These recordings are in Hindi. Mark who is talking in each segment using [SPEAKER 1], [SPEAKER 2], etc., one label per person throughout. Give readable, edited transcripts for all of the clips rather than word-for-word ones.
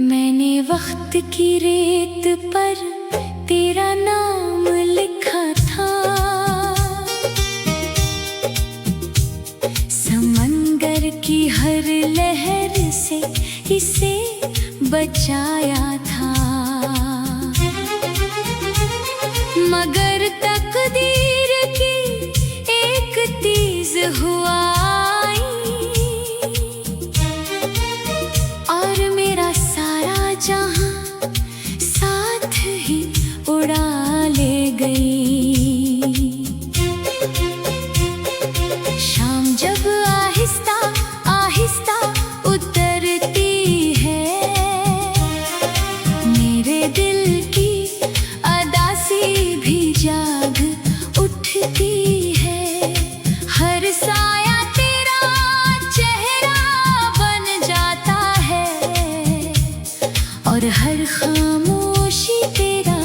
[SPEAKER 1] मैंने वक्त की रेत पर तेरा नाम लिखा था, समंदर की हर लहर से इसे बचाया था। मगर तकदीर की एक तीज हुआ और मेरा सारा जहां साथ ही उड़ा ले गई। शाम जब आहिस्ता आहिस्ता उतरती है, मेरे दिल की अदासी भी जाग उठती है। हर साया तेरा चेहरा बन जाता है और हर खामोशी तेरा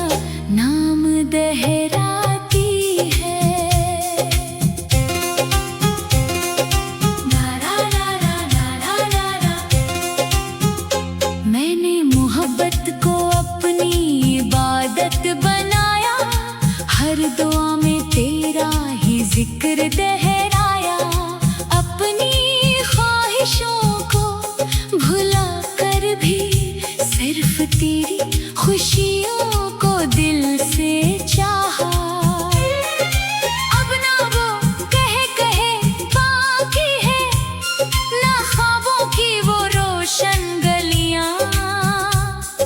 [SPEAKER 1] नाम दोहराती है। मैंने मोहब्बत को अपनी इबादत बनाया, हर दुआ में तेरा ही जिक्र दोहराया। अपनी ख्वाहिशों को भुला कर भी सिर्फ तेरी खुशियों को दिल से चाहा। अब ना वो कहे बाकी है, ना ख्वाबों की वो रोशन गलियां,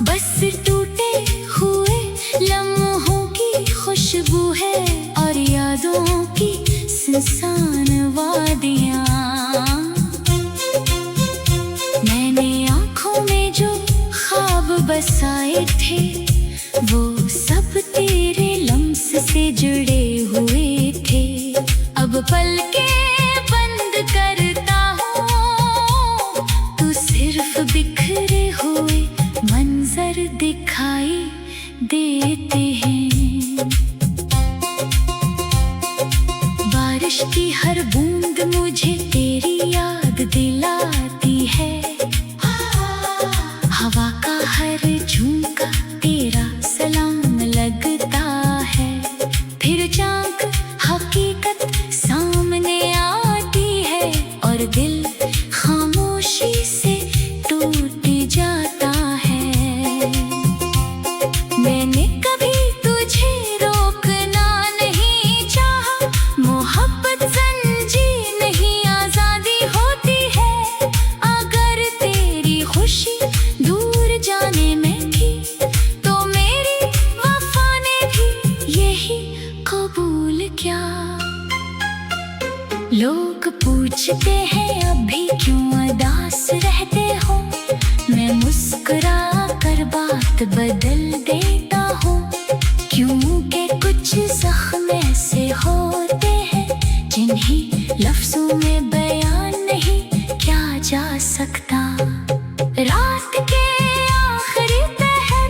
[SPEAKER 1] बस टूटे हुए लम्हों की खुशबू है और यादों की सुनसान वादियां। मैंने आँखों में जो ख्वाब बसाए थे, वो सब तेरे लम्स से जुड़े हुए थे। अब पलकें बंद करता हूँ, तू सिर्फ बिखरे हुए मंजर दिखाई देते हैं। बारिश की हर बूंद मुझे तेरी याद दिलाती है, हवा का हर झोंका तेरा सलाम लगता है। फिर झांक हकीकत सामने आती है और दिल खामोशी से टूट जाता है। मैंने कभी तुझे रोकना नहीं चाहा, मोहब्बत जंजीर नहीं आजादी होती है। अगर तेरी खुशी दूर जाने में थी, तो मेरी वफा ने भी यही कबूल किया। लोग पूछते हैं अभी क्यों उदास रहते हो, मैं मुस्कुरा कर बात बदल देता हूँ। क्योंकि कुछ जख्म ऐसे होते हैं जिन्हें लफ्जों में बयान नहीं किया जा सकता। रात के आखिरी पहर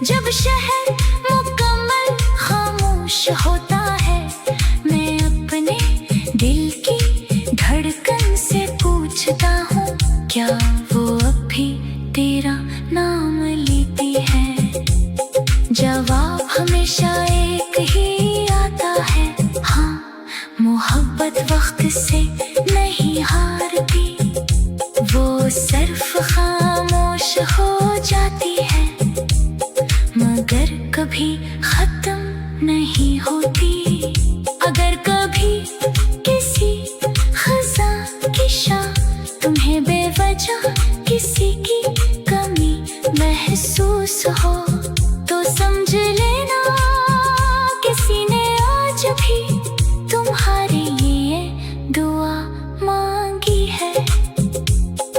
[SPEAKER 1] जब शहर मुकम्मल खामोश होता है, मैं अपने दिल की धड़कन से पूछता हूँ, क्या वो अब भी तेरा नाम लेती है। जवाब हमेशा एक ही आता है, हाँ मोहब्बत वक्त से नहीं हारती, वो सिर्फ खामोश हो जाती है मगर कभी खत्म नहीं होती। अगर कभी किसी खज़ां की शान तुम्हें बेवजह किसी की कमी महसूस हो, तो समझ लेना किसी ने आज भी तुम्हारे लिए दुआ मांगी है।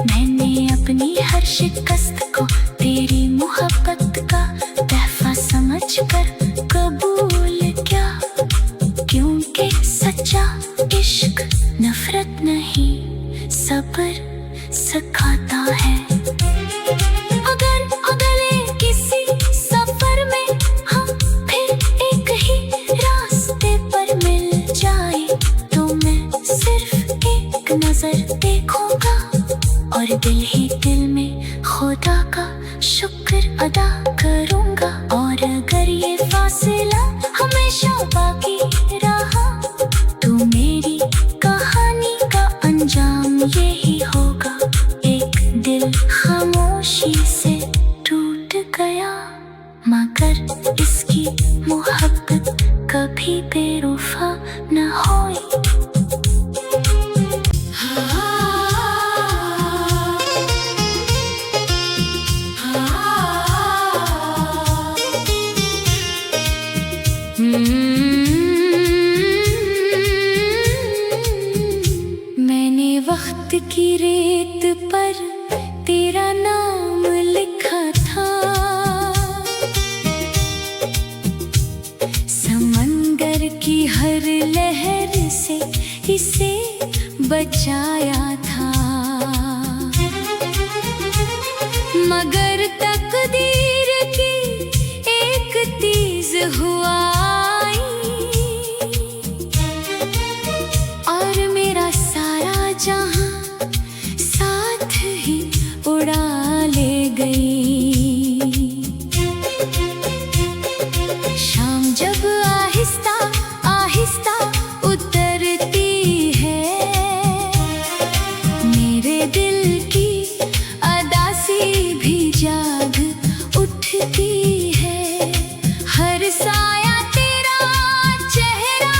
[SPEAKER 1] मैंने अपनी हर शिकस्त को तेरी मोहब्बत का तोहफा समझकर कबूल किया, क्योंकि सच्चा इश्क नफरत नहीं सब्र सिखाता है। अगर का शुक्र अदा करूँगा। और अगर ये फासला हमेशा बाकी रहा तो मेरी कहानी का अंजाम यही होगा। एक दिल खामोशी से टूट गया, मगर इसकी मोहब्बत कभी बेवफा न होई। मैंने वक्त की रेत पर तेरा नाम लिखा था, समंदर की हर लहर से इसे बचाया था। मगर तकदीर की एक तीज हुआ और मेरा सारा जहां साथ ही उड़ा ले गई। शाम जब आहिस्ता आहिस्ता उतरती है, मेरे दिल की अदासी भी जाग उठती है। हर साया तेरा चेहरा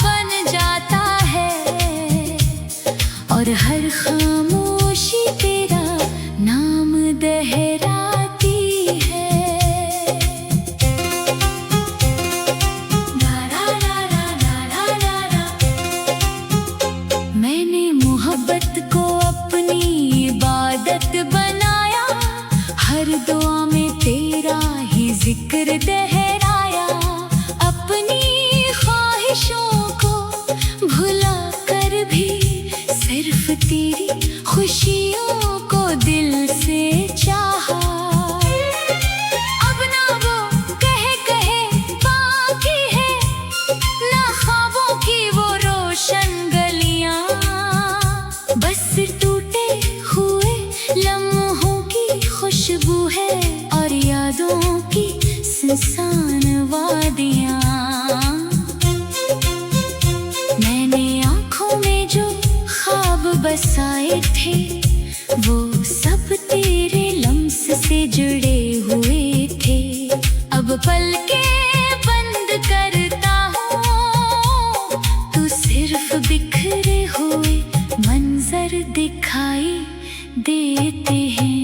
[SPEAKER 1] बन जाता है और हर खामोशी तेरा नाम दोहराती है। मैंने मोहब्बत को अपनी इबादत बनाया, हर दुआ में तेरा ही जिक्र दोहराया। अपनी ख्वाहिशों को भुला कर भी सिर्फ तेरी खुशियों को दिल से चाहा। अब ना वो कहे बाकी है, ना ख्वाबों की वो रोशन गलियां, बस टूटे हुए लम्हों की खुशबू है और यादों की सुनसान वादियां। मैंने आँखों में जो ख्वाब बसाए थे वो सब तेरे लम्स से जुड़े हुए थे। अब पलकें बंद करता हूँ तो सिर्फ बिखरे हुए मंजर दिखाई देते हैं।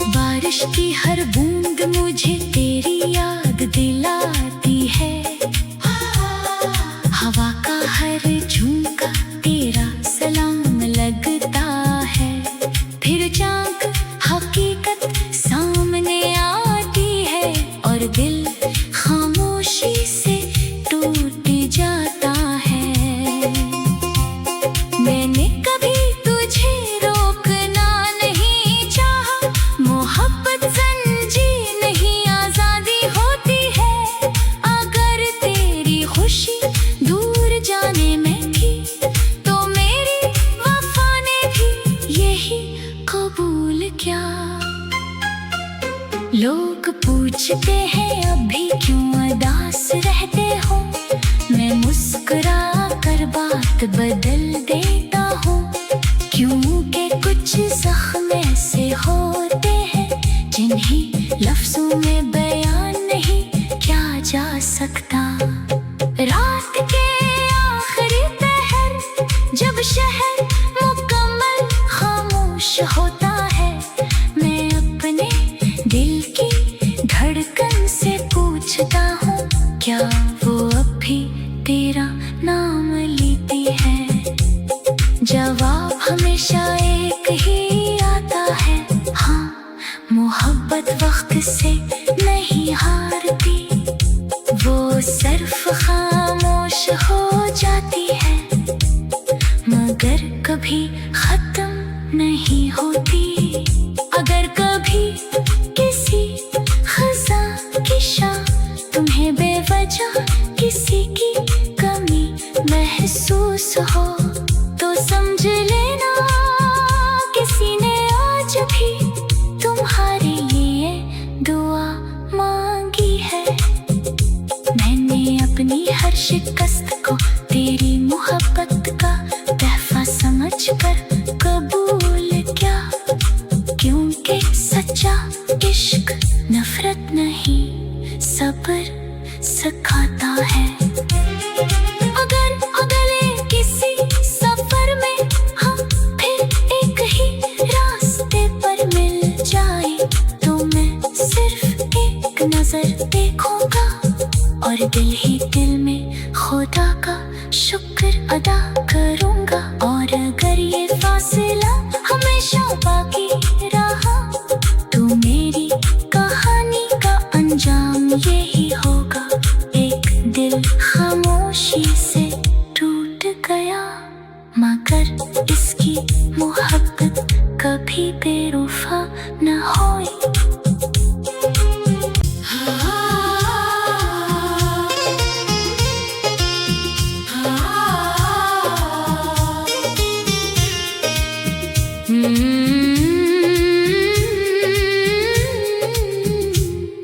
[SPEAKER 1] बारिश की हर बूंद मुझे तेरी याद दिलाती है, हवा का हर झोंका तेरा सलाम लगता है। फिर झांक हकीकत सामने आती है और दिल खामोशी से टूट जाता है। मैंने कभी तुझे रोकना नहीं चाहा, मोहब्बत संजी नहीं आजादी होती है। अगर तेरी खुशी दूर जाने में थी तो मेरी वफा ने भी यही कबूल किया। लोग पूछते हैं अभी क्यों उदास रहते हो, मैं मुस्कुरा कर बात बदल देता हूँ। क्योंकि कुछ जख्म ऐसे होते हैं जिन्हें लफ्जों में बयान नहीं किया जा सकता। रात के आखिरी पहर जब शहर मुकम्मल खामोश होता है, मैं अपने दिल की धड़कन से पूछता हूँ क्या वो अब भी तेरा नाम लेती है। जवाब हमेशा एक ही आता है, हाँ मोहब्बत वक्त से नहीं हारती, वो सिर्फ खामोश हो जाती है मगर कभी खत्म नहीं होती। अगर कभी किसी खज़ा की शान तुम्हें बेवजह किसी की कमी महसूस हो तो समझ लेना किसी शिकस्त को तेरी मोहब्बत का तहफा समझ कर कबूल क्या, क्योंकि सच्चा इश्क नफरत नहीं सब्र सिखाता है। अगर किसी सफर में हम फिर एक ही रास्ते पर मिल जाए तो मैं सिर्फ एक नजर देखूंगा और दिल ही दिल में खुदा का शुक्र अदा करूंगा। और अगर ये फासला हमेशा बाकी रहा तो मेरी कहानी का अंजाम यही होगा, एक दिल खामोशी से टूट गया मगर इसकी मोहब्बत कभी बेवफा न होई।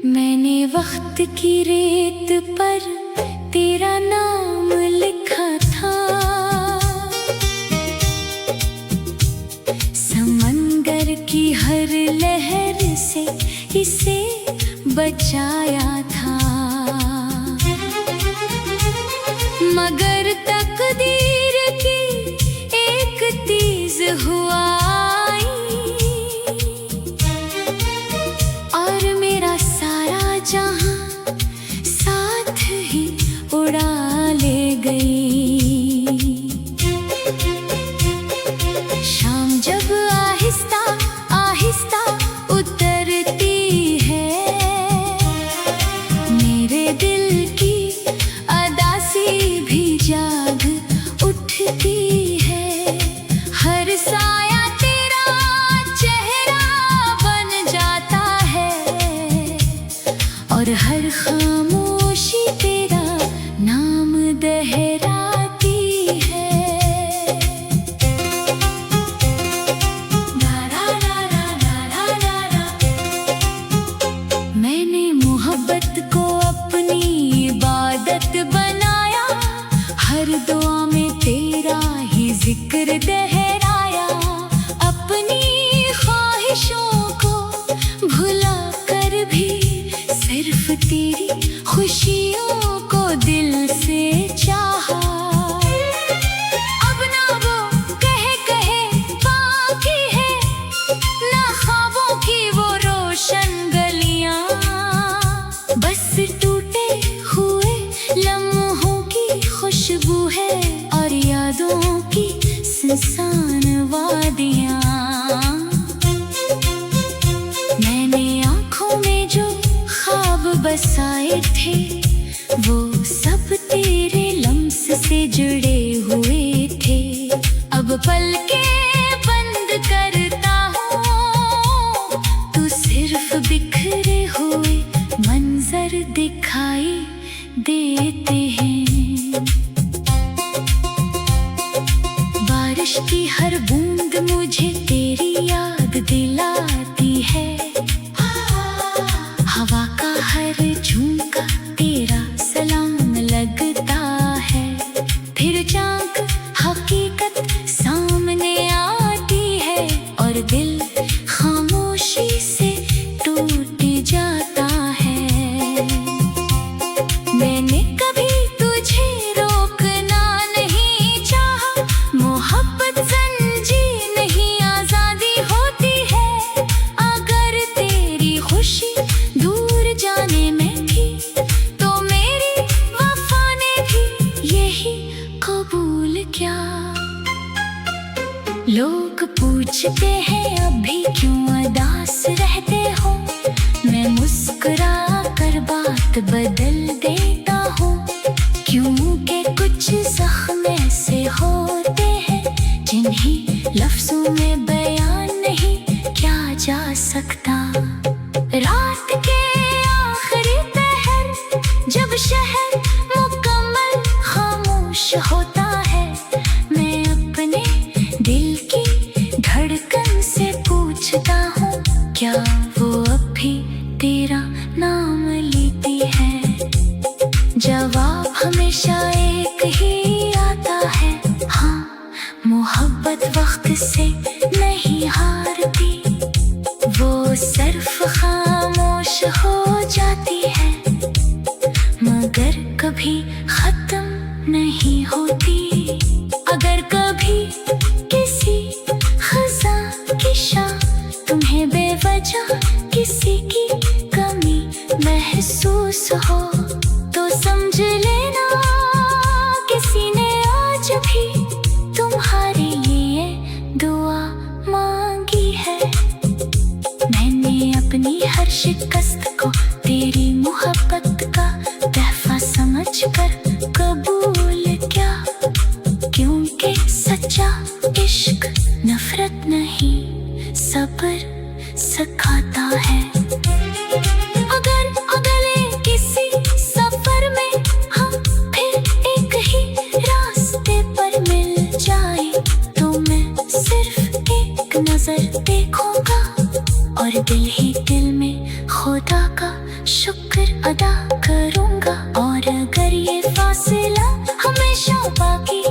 [SPEAKER 1] मैंने वक्त की रेत पर तेरा नाम लिखा था, समंदर की हर लहर से इसे बचाया था, मगर तकदीर की एक तीज हुआ और मेरा सारा जहां साथ ही उड़ा ले गई। शाम जब आहिस्ता आहिस्ता उतरती है मेरे दिल की अदासी भी जाग उठती है, हर साया तेरा चेहरा बन जाता है और हर खामोशी तेरा नाम दोहराती है। मैंने मोहब्बत को अपनी इबादत बनाया, हर दुआ में तेरा ही जिक्र दोहराया, अपनी ख्वाहिशों को भुला कर भी सिर्फ तेरी खुशियों को दिल से चाहा। अब ना वो कहे बाकी है ना ख्वाबों की वो रोशन गलियां, बस टूटे हुए लम्हों की खुशबू है और यादों की सुनसान वादियां। मैंने आँखों में जो ख्वाब बसाए थे वो सब तेरे लम्स से जुड़े हुए थे, अब पलकें बंद करता हूँ तो सिर्फ बिखरे हुए मंजर दिखाई देते हैं। बारिश की हर बूंद मुझे तेरी याद दिलाती है, हवा का हर झोंका तेरा सलाम लगता है, फिर झांक हकीकत सामने आती है और दिल खामोशी से टूट जाता है। मैंने कभी तुझे रोकना नहीं चाहा, मोहब्बत जंजी नहीं आजादी होती है, अगर तेरी खुशी दूर जाने में थी तो मेरी वफा ने भी यही कबूल क्या। लोग पूछते हैं अभी क्यों उदास रहते हो, मैं मुस्कुरा कर बात बदल देता हूँ, क्योंकि कुछ जख्म ऐसे होते हैं जिन्हें लफ्जों में बयान नहीं किया जा सकता। रात के आखिरी पहर जब शहर मुकम्मल खामोश होता है, मैं अपने दिल की धड़कन से पूछता हूँ क्या वो अब भी तेरा नाम लेती है। जवाब हमेशा वो सिर्फ खामोश हो जाती है, मगर कभी खत्म नहीं होती। अगर कभी किसी खज़ां की शाम तुम्हें बेवजह किसी की कमी महसूस हो, तो समझ लेना किसी ने आज भी तुम्हारे लिए दुआ मांगी है। मैंने अपनी हर शिकस्त को तेरी मोहब्बत का तोहफा समझकर कबूल किया, क्योंकि सच्चा इश्क नफरत नहीं सब्र सिखाता है। अगर अगले किसी सफर में हम फिर एक ही रास्ते पर मिल जाए, तो मैं सिर्फ एक नजर देखूंगा और दिल ही दिल में खुदा का शुक्र अदा करूंगा। और अगर ये फासला हमेशा बाकी